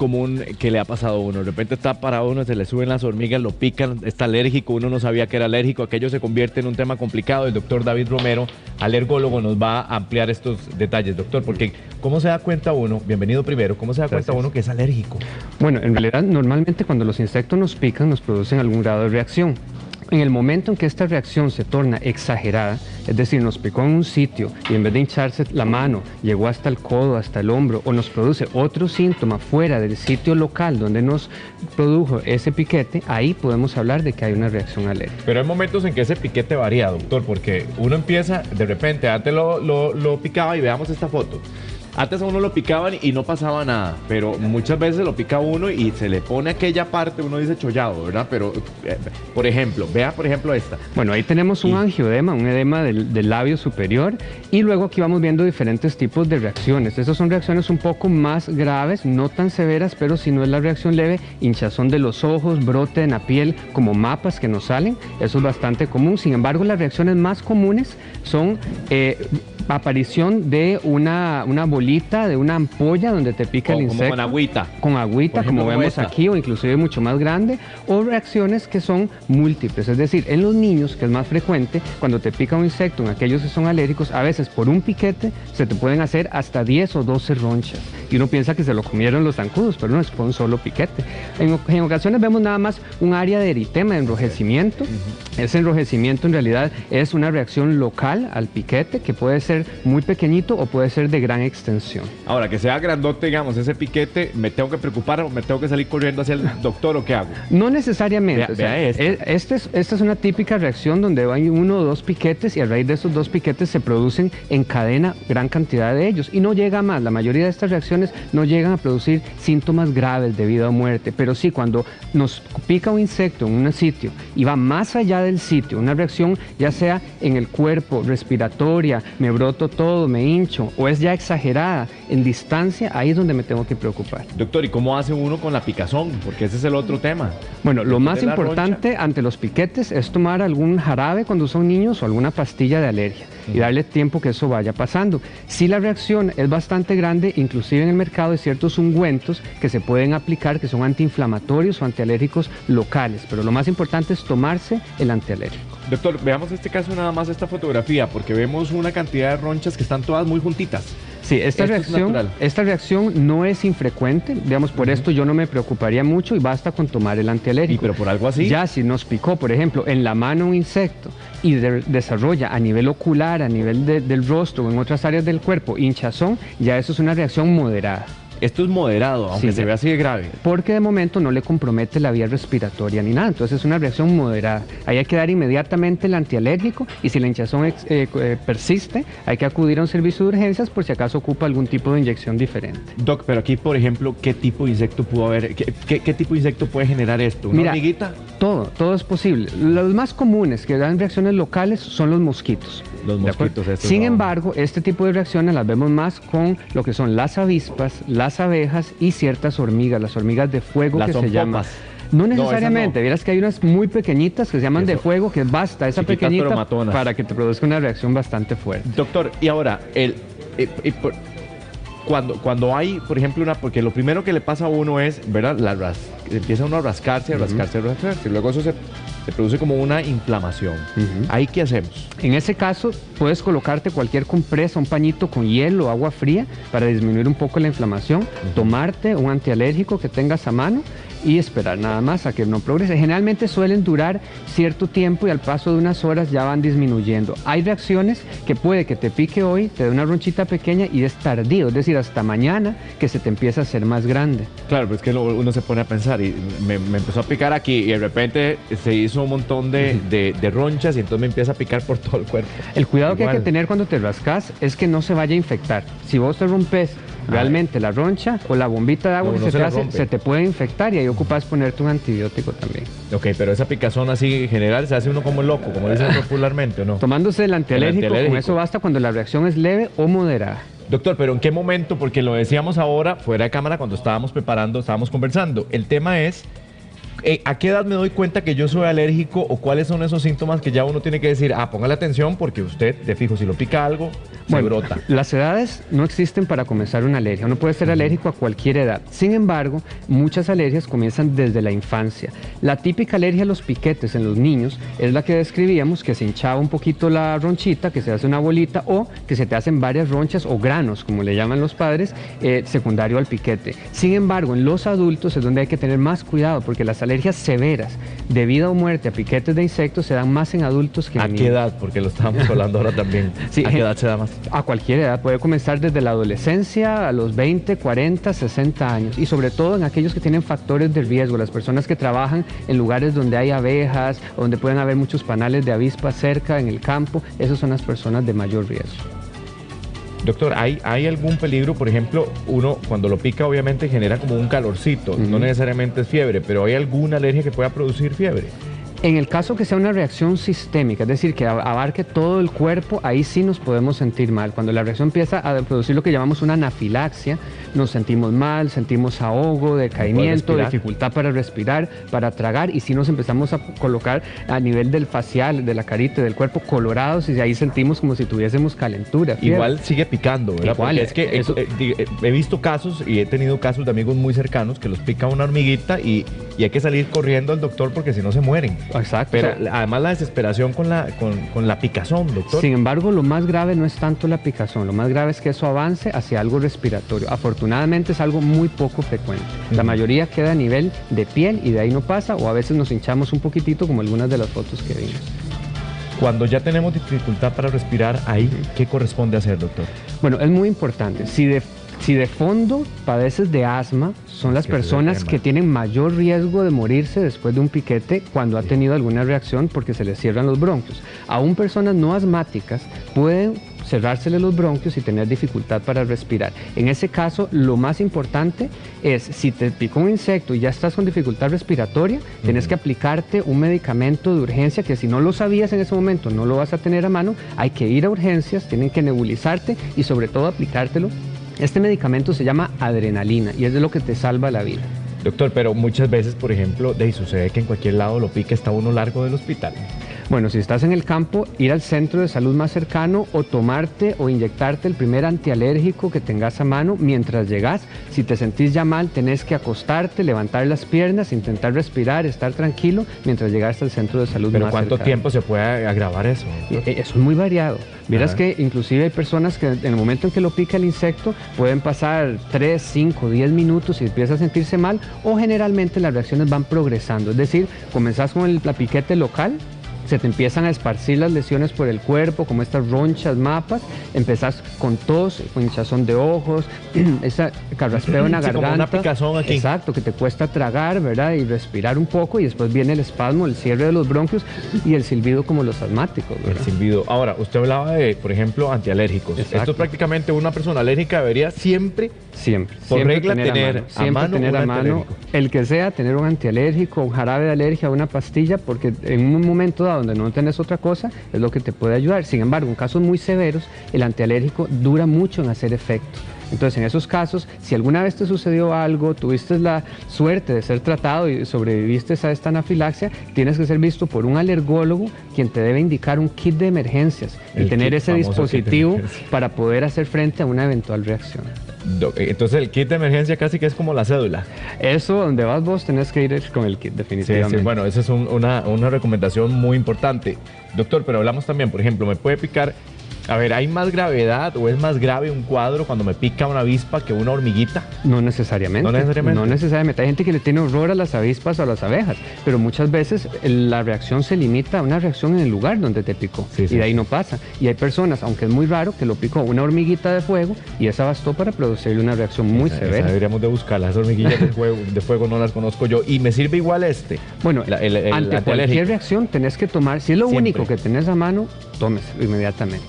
común que le ha pasado a uno? De repente está parado uno, se le suben las hormigas, lo pican, está alérgico, uno no sabía que era alérgico, aquello se convierte en un tema complicado. El doctor David Romero, alergólogo, nos va a ampliar estos detalles, doctor, porque ¿cómo se da cuenta uno, bienvenido primero, cómo se da cuenta uno que es alérgico? Bueno, en realidad normalmente cuando los insectos nos pican nos producen algún grado de reacción. En el momento en que esta reacción se torna exagerada, es decir, nos picó en un sitio y en vez de hincharse la mano, llegó hasta el codo, hasta el hombro, o nos produce otro síntoma fuera del sitio local donde nos produjo ese piquete, ahí podemos hablar de que hay una reacción alérgica. Pero hay momentos en que ese piquete varía, doctor, porque uno empieza, de repente, antes lo picaba y veamos esta foto. Antes a uno lo picaban y no pasaba nada, pero muchas veces lo pica uno y se le pone aquella parte, uno dice chollado, ¿verdad? Pero, por ejemplo, vea por ejemplo esta. Bueno, ahí tenemos un angioedema, un edema del labio superior, y luego aquí vamos viendo diferentes tipos de reacciones. Esas son reacciones un poco más graves, no tan severas, pero si no es la reacción leve, hinchazón de los ojos, brote en la piel, como mapas que nos salen, eso es bastante común. Sin embargo, las reacciones más comunes son aparición de una bolita, de una ampolla donde te pica el insecto. Como con agüita. Con agüita, como vemos aquí, o inclusive mucho más grande, o reacciones que son múltiples. Es decir, en los niños, que es más frecuente, cuando te pica un insecto, en aquellos que son alérgicos, a veces por un piquete se te pueden hacer hasta 10 o 12 ronchas. Y uno piensa que se lo comieron los zancudos, pero no, es por un solo piquete. En ocasiones vemos nada más un área de eritema, de enrojecimiento. Ese enrojecimiento en realidad es una reacción local al piquete, que puede ser muy pequeñito o puede ser de gran extensión. Ahora, que sea grandote, digamos, ese piquete, ¿me tengo que preocupar o me tengo que salir corriendo hacia el doctor o qué hago? No necesariamente. Vea esta es una típica reacción donde hay uno o dos piquetes y a raíz de esos dos piquetes se producen en cadena gran cantidad de ellos y no llega más. La mayoría de estas reacciones no llegan a producir síntomas graves de vida o muerte, pero sí cuando nos pica un insecto en un sitio y va más allá del sitio, una reacción ya sea en el cuerpo, respiratoria, me broto todo, me hincho, o es ya exagerada, en distancia, ahí es donde me tengo que preocupar. Doctor, ¿y cómo hace uno con la picazón? Porque ese es el otro tema. Bueno, lo más importante ante los piquetes es tomar algún jarabe cuando son niños o alguna pastilla de alergia y darle tiempo que eso vaya pasando. Si la reacción es bastante grande, inclusive en el mercado hay ciertos ungüentos que se pueden aplicar que son antiinflamatorios o antialérgicos locales, pero lo más importante es tomarse el antialérgico. Doctor, veamos este caso nada más, esta fotografía, porque vemos una cantidad de ronchas que están todas muy juntitas. Sí, esta reacción no es infrecuente, digamos, por esto yo no me preocuparía mucho y basta con tomar el antialérgico. ¿Y pero por algo así? Ya si nos picó, por ejemplo, en la mano un insecto y desarrolla a nivel ocular, a nivel del rostro o en otras áreas del cuerpo hinchazón, ya eso es una reacción moderada. Esto es moderado, aunque se vea así de grave. Porque de momento no le compromete la vía respiratoria ni nada, entonces es una reacción moderada. Ahí hay que dar inmediatamente el antialérgico y si la hinchazón persiste, hay que acudir a un servicio de urgencias por si acaso ocupa algún tipo de inyección diferente. Doc, pero aquí, por ejemplo, ¿qué tipo de insecto pudo haber? ¿Qué tipo de insecto puede generar esto? ¿Una hormiguita? Todo es posible. Los más comunes que dan reacciones locales son los mosquitos. Los mosquitos, Sin embargo, este tipo de reacciones las vemos más con lo que son las avispas, las abejas y ciertas hormigas, las hormigas de fuego que se llaman. No necesariamente, vieras que hay unas muy pequeñitas que se llaman de fuego, que basta esa pequeñita para que te produzca una reacción bastante fuerte. Doctor, y ahora, cuando hay, por ejemplo, porque lo primero que le pasa a uno es, ¿verdad? Empieza uno a rascarse, y luego eso se produce como una inflamación. ¿Ahí qué hacemos? En ese caso, puedes colocarte cualquier compresa, un pañito con hielo o agua fría para disminuir un poco la inflamación, tomarte un antialérgico que tengas a mano y esperar nada más a que no progrese. Generalmente suelen durar cierto tiempo y al paso de unas horas ya van disminuyendo. Hay reacciones que puede que te pique hoy, te dé una ronchita pequeña y es tardío, es decir, hasta mañana que se te empieza a hacer más grande. Claro, pero es que uno se pone a pensar y me empezó a picar aquí y de repente se hizo un montón de ronchas y entonces me empieza a picar por todo el cuerpo. El cuidado que hay que tener cuando te rascas es que no se vaya a infectar. Si vos te rompes realmente la roncha o la bombita de agua que se te hace, se te puede infectar y ahí ocupas ponerte un antibiótico también. Ok, pero esa picazón así en general se hace uno como loco, como dicen popularmente, ¿o no? Tomándose el antialérgico, con eso basta cuando la reacción es leve o moderada. Doctor, pero ¿en qué momento? Porque lo decíamos ahora, fuera de cámara, cuando estábamos conversando. El tema es ¿A qué edad me doy cuenta que yo soy alérgico o cuáles son esos síntomas que ya uno tiene que decir, póngale atención porque usted, de fijo, si lo pica algo, se brota? Las edades no existen para comenzar una alergia. Uno puede ser alérgico a cualquier edad. Sin embargo, muchas alergias comienzan desde la infancia. La típica alergia a los piquetes en los niños es la que describíamos, que se hinchaba un poquito la ronchita, que se hace una bolita o que se te hacen varias ronchas o granos, como le llaman los padres, secundario al piquete. Sin embargo, en los adultos es donde hay que tener más cuidado porque las alergias severas de vida o muerte a piquetes de insectos se dan más en adultos que en niños. ¿A qué edad? Porque lo estábamos hablando ahora también. Sí, ¿a qué edad se da más? A cualquier edad, puede comenzar desde la adolescencia a los 20, 40, 60 años y sobre todo en aquellos que tienen factores de riesgo, las personas que trabajan en lugares donde hay abejas, donde pueden haber muchos panales de avispas cerca en el campo, esas son las personas de mayor riesgo. Doctor, ¿hay algún peligro? Por ejemplo, uno cuando lo pica obviamente genera como un calorcito, no necesariamente es fiebre, pero ¿hay alguna alergia que pueda producir fiebre? En el caso que sea una reacción sistémica, es decir, que abarque todo el cuerpo, ahí sí nos podemos sentir mal. Cuando la reacción empieza a producir lo que llamamos una anafilaxia, nos sentimos mal, sentimos ahogo, decaimiento, dificultad para respirar, para tragar, y sí nos empezamos a colocar a nivel del facial, de la carita, del cuerpo, colorados, y ahí sentimos como si tuviésemos calentura. Fiebre. Igual sigue picando, ¿verdad? Igual, porque es que he visto casos y he tenido casos de amigos muy cercanos que los pica una hormiguita y hay que salir corriendo al doctor porque si no se mueren. Exacto. Pero además la desesperación con la picazón, doctor. Sin embargo, lo más grave no es tanto la picazón, lo más grave es que eso avance hacia algo respiratorio. Afortunadamente es algo muy poco frecuente. La mayoría queda a nivel de piel y de ahí no pasa, o a veces nos hinchamos un poquitito como algunas de las fotos que vimos. Cuando ya tenemos dificultad para respirar, ahí, ¿qué corresponde hacer, doctor? Bueno, es muy importante. Si de fondo padeces de asma, son las personas que tienen mayor riesgo de morirse después de un piquete cuando ha tenido alguna reacción porque se les cierran los bronquios. Aún personas no asmáticas pueden cerrársele los bronquios y tener dificultad para respirar. En ese caso, lo más importante es, si te picó un insecto y ya estás con dificultad respiratoria, tienes que aplicarte un medicamento de urgencia que si no lo sabías en ese momento, no lo vas a tener a mano, hay que ir a urgencias, tienen que nebulizarte y sobre todo aplicártelo. Este medicamento se llama adrenalina y es de lo que te salva la vida. Doctor, pero muchas veces, por ejemplo, sucede que en cualquier lado lo pica, está uno largo del hospital. Bueno, si estás en el campo, ir al centro de salud más cercano o tomarte o inyectarte el primer antialérgico que tengas a mano mientras llegas. Si te sentís ya mal, tenés que acostarte, levantar las piernas, intentar respirar, estar tranquilo mientras llegas al centro de salud más cercano. ¿Pero cuánto tiempo se puede agravar eso? Eso es muy variado. Vieras que inclusive hay personas que en el momento en que lo pica el insecto pueden pasar 3, 5, 10 minutos y empieza a sentirse mal, o generalmente las reacciones van progresando. Es decir, comenzás con el piquete local, se te empiezan a esparcir las lesiones por el cuerpo, como estas ronchas, mapas, empezás con tos, con hinchazón de ojos, esa carraspeo en la garganta. Como una picazón aquí. Exacto, que te cuesta tragar, ¿verdad? Y respirar un poco, y después viene el espasmo, el cierre de los bronquios y el silbido como los asmáticos, ¿verdad? El silbido. Ahora, usted hablaba de, por ejemplo, antialérgicos. Exacto. Esto prácticamente una persona alérgica debería siempre por regla tener a mano el que sea, tener un antialérgico, un jarabe de alergia, una pastilla, porque en un momento dado donde no tenés otra cosa, es lo que te puede ayudar. Sin embargo, en casos muy severos, el antialérgico dura mucho en hacer efecto. Entonces, en esos casos, si alguna vez te sucedió algo, tuviste la suerte de ser tratado y sobreviviste a esta anafilaxia, tienes que ser visto por un alergólogo, quien te debe indicar un kit de emergencias y tener ese dispositivo para poder hacer frente a una eventual reacción. Entonces, el kit de emergencia casi que es como la cédula. Eso, donde vas vos, tenés que ir con el kit, definitivamente. Sí, bueno, esa es una recomendación muy importante. Doctor, pero hablamos también, por ejemplo, me puede picar. A ver, ¿hay más gravedad o es más grave un cuadro cuando me pica una avispa que una hormiguita? No necesariamente. No necesariamente. No necesariamente. Hay gente que le tiene horror a las avispas o a las abejas, pero muchas veces la reacción se limita a una reacción en el lugar donde te picó, y de ahí no pasa. Y hay personas, aunque es muy raro, que lo picó una hormiguita de fuego y esa bastó para producirle una reacción muy severa. Deberíamos de buscarlas. Las hormiguillas de fuego no las conozco yo. ¿Y me sirve igual este? Bueno, ante cualquier reacción tenés que tomar, si es lo único que tenés a mano, tómeselo inmediatamente.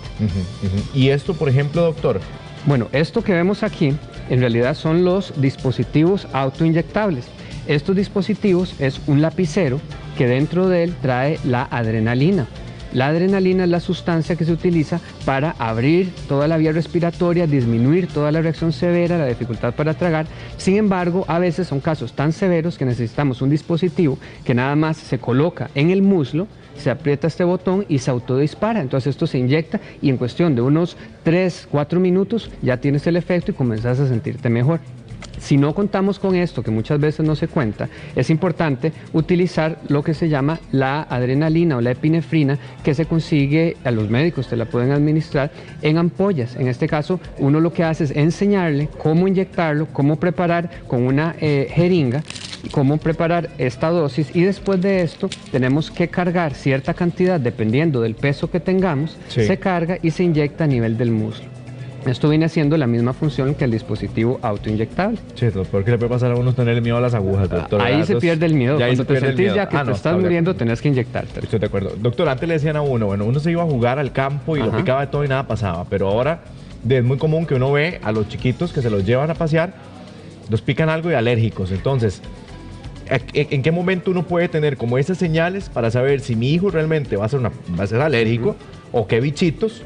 ¿Y esto, por ejemplo, doctor? Bueno, esto que vemos aquí en realidad son los dispositivos autoinyectables. Estos dispositivos es un lapicero que dentro de él trae la adrenalina. La adrenalina es la sustancia que se utiliza para abrir toda la vía respiratoria, disminuir toda la reacción severa, la dificultad para tragar. Sin embargo, a veces son casos tan severos que necesitamos un dispositivo que nada más se coloca en el muslo, se aprieta este botón y se autodispara. Entonces esto se inyecta y en cuestión de unos 3-4 minutos ya tienes el efecto y comenzás a sentirte mejor. Si no contamos con esto, que muchas veces no se cuenta, es importante utilizar lo que se llama la adrenalina o la epinefrina, que se consigue, a los médicos te la pueden administrar en ampollas. En este caso, uno lo que hace es enseñarle cómo inyectarlo, cómo preparar con una jeringa, cómo preparar esta dosis, y después de esto tenemos que cargar cierta cantidad, dependiendo del peso que tengamos, se carga y se inyecta a nivel del muslo. Esto viene haciendo la misma función que el dispositivo autoinyectable. Sí, doctor, ¿qué le puede pasar a uno tener miedo a las agujas, doctor? Ahí se pierde el miedo. Cuando te sentís ya que te estás muriendo, tenés que inyectarte. Estoy de acuerdo. Doctor, antes le decían a uno, bueno, uno se iba a jugar al campo y lo picaba de todo y nada pasaba, pero ahora es muy común que uno ve a los chiquitos que se los llevan a pasear, los pican algo y alérgicos. Entonces, ¿en qué momento uno puede tener como esas señales para saber si mi hijo realmente va a ser alérgico o qué bichitos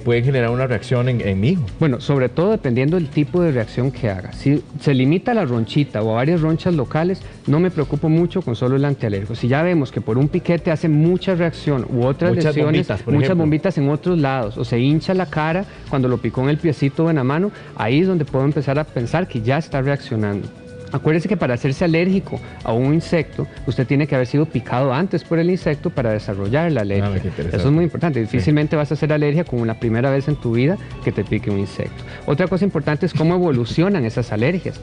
pueden generar una reacción en mi hijo? Bueno, sobre todo dependiendo del tipo de reacción que haga. Si se limita a la ronchita o a varias ronchas locales, no me preocupo mucho con solo el antialérgico. Si ya vemos que por un piquete hace mucha reacción u otras lesiones, muchas bombitas en otros lados, o se hincha la cara cuando lo picó en el piecito o en la mano, ahí es donde puedo empezar a pensar que ya está reaccionando. Acuérdese que para hacerse alérgico a un insecto, usted tiene que haber sido picado antes por el insecto para desarrollar la alergia. Eso es muy importante. Difícilmente vas a hacer alergia como la primera vez en tu vida que te pique un insecto. Otra cosa importante es cómo evolucionan esas alergias.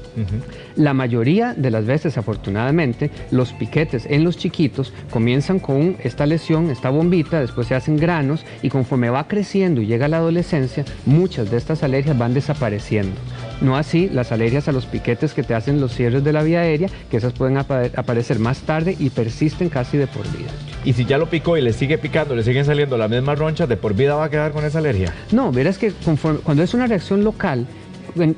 La mayoría de las veces, afortunadamente, los piquetes en los chiquitos comienzan con esta lesión, esta bombita, después se hacen granos y conforme va creciendo y llega a la adolescencia, muchas de estas alergias van desapareciendo. No así las alergias a los piquetes que te hacen los cierres de la vía aérea, que esas pueden aparecer más tarde y persisten casi de por vida. ¿Y si ya lo picó y le sigue picando, le siguen saliendo las mismas ronchas, de por vida va a quedar con esa alergia? No, verás que cuando es una reacción local,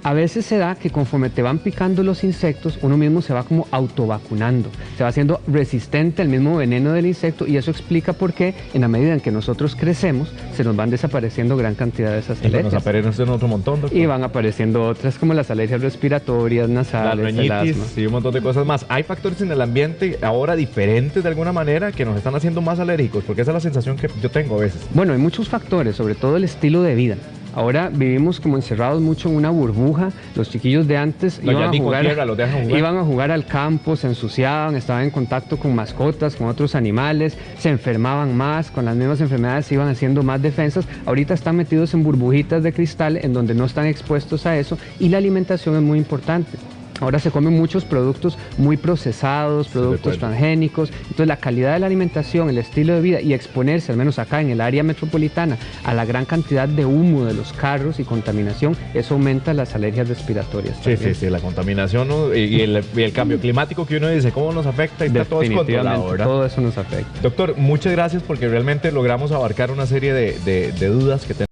a veces se da que conforme te van picando los insectos, uno mismo se va como autovacunando, se va haciendo resistente al mismo veneno del insecto, y eso explica por qué en la medida en que nosotros crecemos se nos van desapareciendo gran cantidad de esas alergias. Y nos aparecen otro montón, doctor. Y van apareciendo otras como las alergias respiratorias, nasales, la rinitis y un montón de cosas más. ¿Hay factores en el ambiente ahora diferentes de alguna manera que nos están haciendo más alérgicos? Porque esa es la sensación que yo tengo a veces. Bueno, hay muchos factores, sobre todo el estilo de vida. Ahora vivimos como encerrados mucho en una burbuja. Los chiquillos de antes iban a jugar al campo, se ensuciaban, estaban en contacto con mascotas, con otros animales, se enfermaban más, con las mismas enfermedades se iban haciendo más defensas. Ahorita están metidos en burbujitas de cristal en donde no están expuestos a eso, y la alimentación es muy importante. Ahora se comen muchos productos muy procesados, productos transgénicos. Entonces la calidad de la alimentación, el estilo de vida y exponerse, al menos acá en el área metropolitana, a la gran cantidad de humo de los carros y contaminación, eso aumenta las alergias respiratorias. Sí, la contaminación, ¿no? y el cambio climático que uno dice, ¿cómo nos afecta? Y está todo descontrolado, ¿verdad? Todo eso nos afecta. Doctor, muchas gracias porque realmente logramos abarcar una serie de dudas que tenemos.